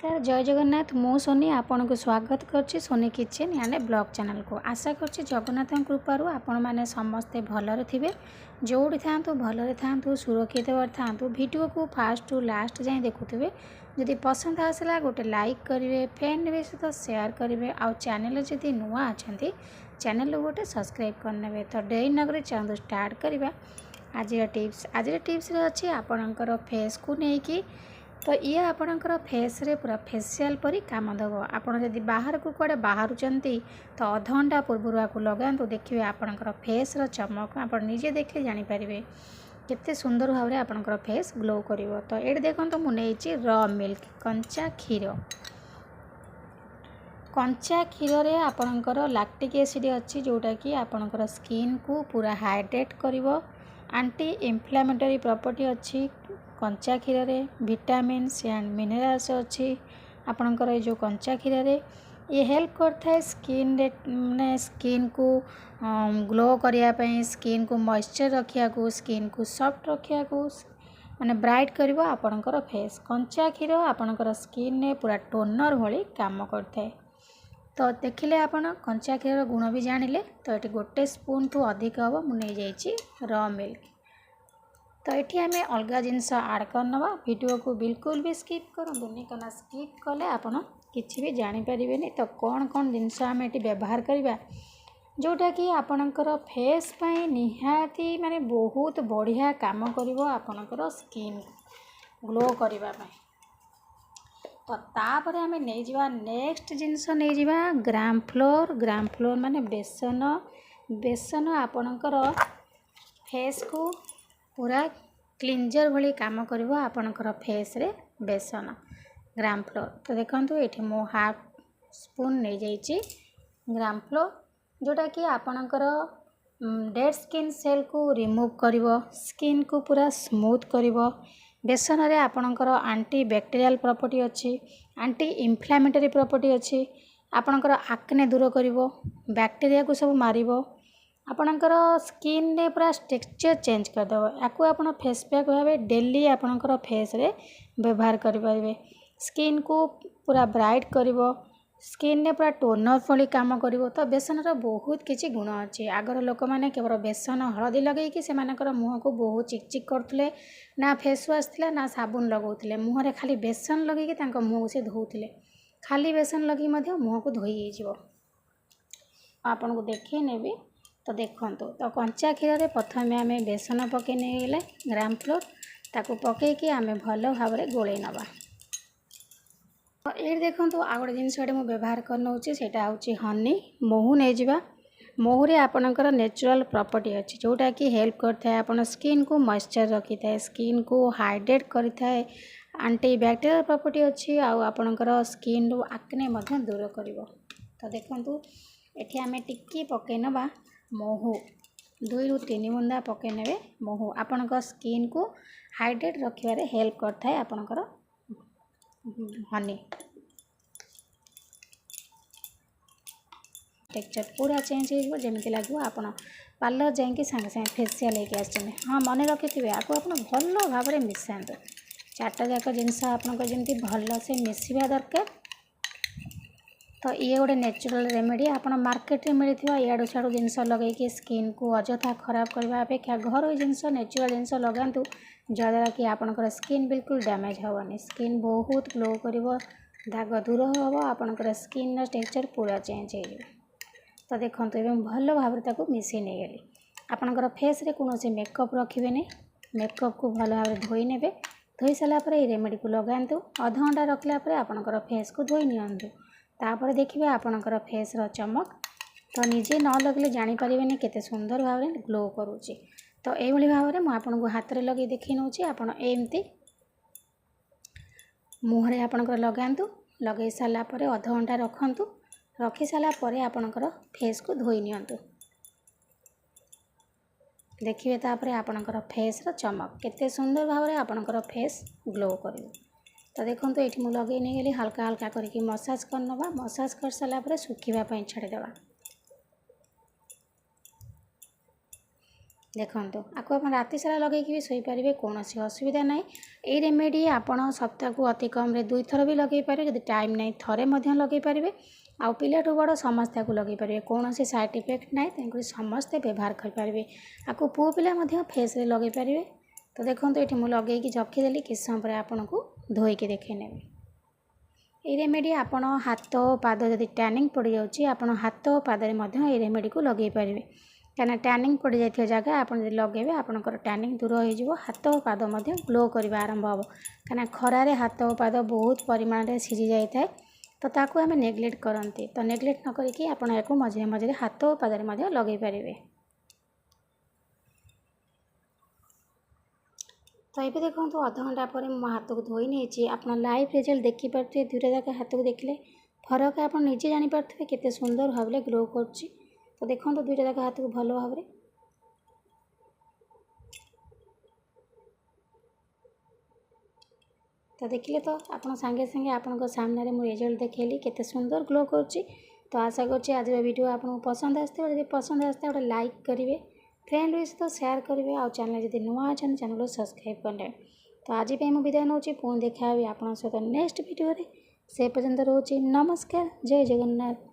नमस्कार जय जगन्नाथ मु सोनी आपण को स्वागत करछि सोनी किचन यानी ब्लॉग चैनल को। आशा करछि जगन्नाथ कृपारू आपण माने समस्ते भलरे थिबे। जोड़ी थांतु भलरे थांतु सुरक्षित थांतु। वीडियो को फास्ट टू लास्ट जाए देखुथिबे। जदि पसंद आसला गोटे लाइक करिवे, फ्रेंड बे सहित शेयर करिवे। आ चैनल जदि नुआ अछंती चैनल गोटे सब्सक्राइब करनेबे। तो डेरी नगरी चंदु स्टार्ट करिबा। आज टिप्स रे अछि आपणकर फेस को नेकी। तो ये आपणकर फेस रे पूरा फेशियल परी काम देव। आपड़ जदि बाहर को कड़े बाहरुचंती तो अध घंटा पूर्व आपको लगातु। देखिए आपणकर फेस रो चमक आप निजे देखले जानि परिबे केते सुंदर भाव रे आपणकर फेस ग्लो करिवो। तो एड देखंतु मु नेछि रॉ मिल्क कंचा क्षीर रे आपणकर लैक्टिक एसिड अछि जोटा कि आपणकर स्किन को पूरा हाइड्रेट करिवो। एंटी इन्फ्लेमेटरी प्रॉपर्टी अच्छी कंचा क्षीर रे। विटामिन्स एंड मिनरल्स अच्छी आपणकर जो कंचा क्षीर रे। ये हेल्प करता है स्किन रे ने स्किन को ग्लो करिया पई, स्किन को मॉइस्चर रखिया को, स्किन को सॉफ्ट रखिया को माने ब्राइट करिवो आपणकर फेस। कंचा क्षीर आपणकर स्किन ने पूरा टोनर भली काम करता है। तो देखिले आपण कंचा क्षीर गुण भी जानिले। तो ये गोटे स्पून ठू अधिक हम मुझे जाइए रॉ मिल्क। तो ये आम अलग जिनस आड करनवा। वीडियो को बिल्कुल भी स्किप करूँ कहना स्किप कले आपण किसी भी जानीपर। तो कौन कौन जिनस आम ये व्यवहार करवा जोटा कि आपणकर फेस पाई निहाती माने बहुत बढ़िया काम करिवो आपणकर स्किन ग्लो करने। तो तापर आम नहीं जावा नेक्स्ट जिनस नहीं जावा ग्राम फ्लोर माने बेसन आपणकर फेस को पूरा क्लींजर भली काम करिवो आपणकर फेस रे बेसन ग्राम फ्लोर। तो देखंतु एठी मो हाफ स्पून नहीं जाइए ग्राम फ्लोर जोटा कि आपणकर डेड स्किन सेल को रिमूव करिवो, स्किन को पूरा स्मूथ करिवो। बेसन रे आपणकर एंटी बैक्टीरियल प्रॉपर्टी अच्छी, एंटी इन्फ्लेमेटरी प्रॉपर्टी अच्छी। आपणकर आक्ने दूर करिवो, बैक्टीरिया को सब मारिवो। आपणकर स्किन ने पूरा टेक्सचर चेंज करदेव। याकू आप फेस पैक भाव डेली आपणकर फेस रे व्यवहार करें। स्किन को पूरा ब्राइट करिवो, स्किन ने पूरा टोनर भली काम करिवो। तो बेसन रो बहुत किछि गुण अच्छी। आगर लोक मैंने केवल बेसन हलदी लगेकि से मुँह को बहुत चिकचिक करते ना फेस वाश थिला ना साबुन लगौले। मुहरे खाली बेसन लगेकि मुँह से धोउले। खाली बेसन लगे मुँह को धोई हो। आपन को देखे नेबी। तो देखंतु तो कंचा क्षीर रे प्रथमे आम बेसन पकई नहीं ग्राम फ्लोर ताकू पकईकि आम भल भाव में गोले नवा। तो ये देखंतु आ गोटे जिनस मुझे व्यवहार कर नौची सेटा होची हनी महू नहीं जावा। महू रे आपणकर नेचुरल प्रॉपर्टी अच्छी जोटा कि हेल्प करता है आपन स्किन को मॉइस्चर रखी था, स्किन को हाइड्रेट करता है। एंटी बैक्टीरियल प्रॉपर्टी अच्छी आपणकर स्किन रो आक्ने मध्य दूर करिवो। तो देखंतु एठी आम टिक्की पकई नवा महू 2 ରୁ 3 बुंदा पकई नेबे। महू आपणकर स्किन को हाइड्रेट रखिबारे हेल्प करता है आपणकर हनी। टेक्सचर पूरा चेंज हो जमी लगे आपड़ पार्लर जाकि सांगे सांगे फेसियाल होगी आसने। हाँ मन रखिथे आपको आप भल भाव में मिसातु। 4टा जाक जिनस आपमती भल से मिसवा दरकार। तो ये गोटे नेचुरल रेमेडी आप मार्केट में मिलता इाड़ू सियाड़ू जिनस लगे स्किन को अजथा खराब करने अपेक्षा घर जिनस नेचुरल जिनस लगातु जद्वारा कि आपणकर स्किन बिल्कुल डैमेज हेनी। स्किन बहुत ग्लो कर, दाग दूर हम, आपणकर स्किन टेक्सचर पूरा चेंज हो। तो देखते ये भल भाव में मिसई नहीं गली। आपणकर फेस रे कौन से मेकअप रखिए नहीं। मेकअप को भल भाव धोई ने। धोई सारापर ये रेमेडी को लगातु। अध घंटा रखला आपणकर फेस को धोई नियंतु। तापर देखिए आपणकर फेस रो चमक। तो निजे न लगले जानी परिबेनी केते सुंदर भाव में ग्लो करूची। तो ये भाव में मुझे आपको हाथ में लगे देखी नौची। आप एमती मुहरे आपणकर लगातु। लगे सारापर अध घंटा रखंतु। रखी सारापर आपणकर फेस को धोई नियंतु। देखिए तापर आपणकर फेस रो चमक केते सुंदर भाव में आपणकर फेस ग्लो करिवो। तो देखो तो ये मुझे लगे नहीं गली हल्का हल्का करके मसाज करनवा। मसाज कर सारापर सुखापी छाड़ीदेवा। ଦେଖନ୍ତୁ ଆକୁ ଆପଣ ରାତି ସାରା ଲଗେଇକି ବି ଶୋଇପାରିବେ, କୌଣସି ଅସୁବିଧା ନାହିଁ। ଏଇ ରେମେଡ଼ି ଆପଣ ସପ୍ତାହକୁ ଅତି କମ୍ରେ 2 ଥର ବି ଲଗେଇ ପାରିବେ, ଯଦି ଟାଇମ୍ ନାହିଁ ଥରେ ମଧ୍ୟ ଲଗେଇ ପାରିବେ। ଆଉ ପିଲାଠୁ ବଡ଼ ସମସ୍ତେ ଆକୁ ଲଗେଇ ପାରିବେ, କୌଣସି ସାଇଡ଼୍ ଇଫେକ୍ଟ ନାହିଁ, ତେଣୁକରି ସମସ୍ତେ ବ୍ୟବହାର କରିପାରିବେ। ଆକୁ ପୁଅ ପିଲା ମଧ୍ୟ ଫେସ୍ରେ ଲଗେଇ ପାରିବେ। ତ ଦେଖନ୍ତୁ ଏଠି ମୁଁ ଲଗେଇକି ରଖିଦେଲି, କିଛି ସମୟ ପରେ ଆପଣଙ୍କୁ ଧୋଇକି ଦେଖାଇ ନେବି। এই ରେମେଡ଼ି ଆପଣ ହାତ ପାଦ ଯଦି ଟ୍ୟାନିଂ ପଡ଼ିଯାଉଛି ଆପଣ ହାତ ପାଦରେ ମଧ୍ୟ এই ରେମେଡ଼ିକୁ ଲଗେଇ ପାରିବେ, କାହିଁକିନା ଟ୍ୟାନିଂ ପଡ଼ିଯାଇଥିବା ଜାଗା ଆପଣ ଯଦି ଲଗେଇବେ ଆପଣଙ୍କର ଟ୍ୟାନିଂ ଦୂର ହୋଇଯିବ, ହାତ ପାଦ ମଧ୍ୟ ଗ୍ଲୋ କରିବା ଆରମ୍ଭ ହେବ। କାହିଁକିନା ଖରାରେ ହାତ ପାଦ ବହୁତ ପରିମାଣରେ ସିଝି ଯାଇଥାଏ, ତ ତାକୁ ଆମେ ନେଗ୍ଲେକ୍ଟ କରନ୍ତି। ତ ନେଗ୍ଲେକ୍ଟ ନ କରିକି ଆପଣ ୟାକୁ ମଝିରେ ମଝିରେ ହାତ ପାଦରେ ମଧ୍ୟ ଲଗେଇ ପାରିବେ। ତ ଏବେ ଦେଖନ୍ତୁ ଅଧଘଣ୍ଟା ପରେ ମୁଁ ହାତକୁ ଧୋଇ ନେଇଛି, ଆପଣ ଲାଇଭ୍ ରେଜଲ୍ଟ ଦେଖିପାରୁଥିବେ। ଦୁଇଟା ଯାକ ହାତକୁ ଦେଖିଲେ ଫରକ ଆପଣ ନିଜେ ଜାଣିପାରୁଥିବେ କେତେ ସୁନ୍ଦର ଭାବରେ ଗ୍ଲୋ କରୁଛି। ତ ଦେଖନ୍ତୁ ଦୁଇଟା ଯାକ ହାତକୁ ଭଲ ଭାବରେ। ତ ଦେଖିଲେ ତ ଆପଣ ସାଙ୍ଗେ ସାଙ୍ଗେ ଆପଣଙ୍କ ସାମ୍ନାରେ ମୁଁ ରେଜଲ୍ଟ ଦେଖେଇଲି କେତେ ସୁନ୍ଦର ଗ୍ଲୋ କରୁଛି। ତ ଆଶା କରୁଛି ଆଜିର ଭିଡ଼ିଓ ଆପଣଙ୍କୁ ପସନ୍ଦ ଆସିଥିବ, ଯଦି ପସନ୍ଦ ଆସିଥିବ ଗୋଟେ ଲାଇକ୍ କରିବେ, ଫ୍ରେଣ୍ଡ ସହିତ ସେୟାର କରିବେ, ଆଉ ଚ୍ୟାନେଲ ଯଦି ନୂଆ ଅଛନ୍ତି ଚ୍ୟାନେଲକୁ ସବସ୍କ୍ରାଇବ୍ କଲେ। ତ ଆଜି ପାଇଁ ମୁଁ ବିଦାୟ ନେଉଛି, ପୁଣି ଦେଖା ହେବି ଆପଣଙ୍କ ସହିତ ନେକ୍ସଟ ଭିଡ଼ିଓରେ। ସେ ପର୍ଯ୍ୟନ୍ତ ରହୁଛି, ନମସ୍କାର, ଜୟ ଜଗନ୍ନାଥ।